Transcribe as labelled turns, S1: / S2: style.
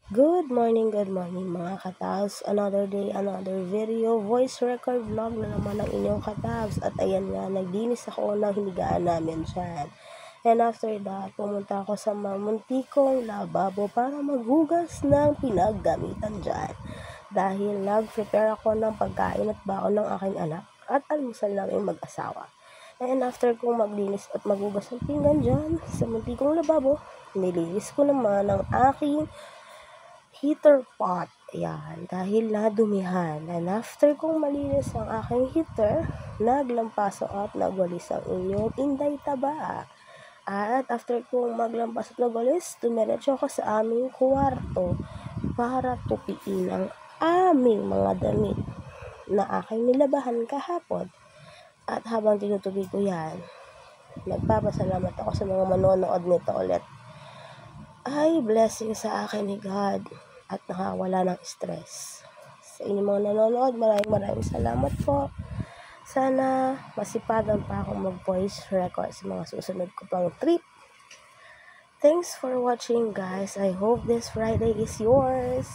S1: Good morning mga katabs. Another day, another video, voice record vlog na naman ng inyong katabs. At ayan nga, nagdinis ako ng hinigaan namin dyan. And after that, pumunta ako sa muntikong lababo para maghugas ng pinaggamitan dyan. Dahil nag-prepare ako ng pagkain at baon ng aking anak at almusal namin mag-asawa. And after kong maglinis at maghugas ng pinggan dyan sa muntikong lababo, nilinis ko naman ang aking heater pot. Ayan, dahil nadumihan. And after kong malinis ang aking heater, naglampaso at nagwalis ang inyong inday taba. At after kong maglampas at nagwalis, dumiretso ako sa aming kwarto para tupiin ang aming mga damit na aking nilabahan kahapon. At habang tinutupi ko yan, nagpapasalamat ako sa mga manonood nito ulit. Ay, blessing sa akin ni God at nakawala ng stress. Sa inyong mga nanonood, maraming salamat po. Sana masipagan pa akong mag-voice record sa mga susunod ko pang trip. Thanks for watching, guys. I hope this Friday is yours.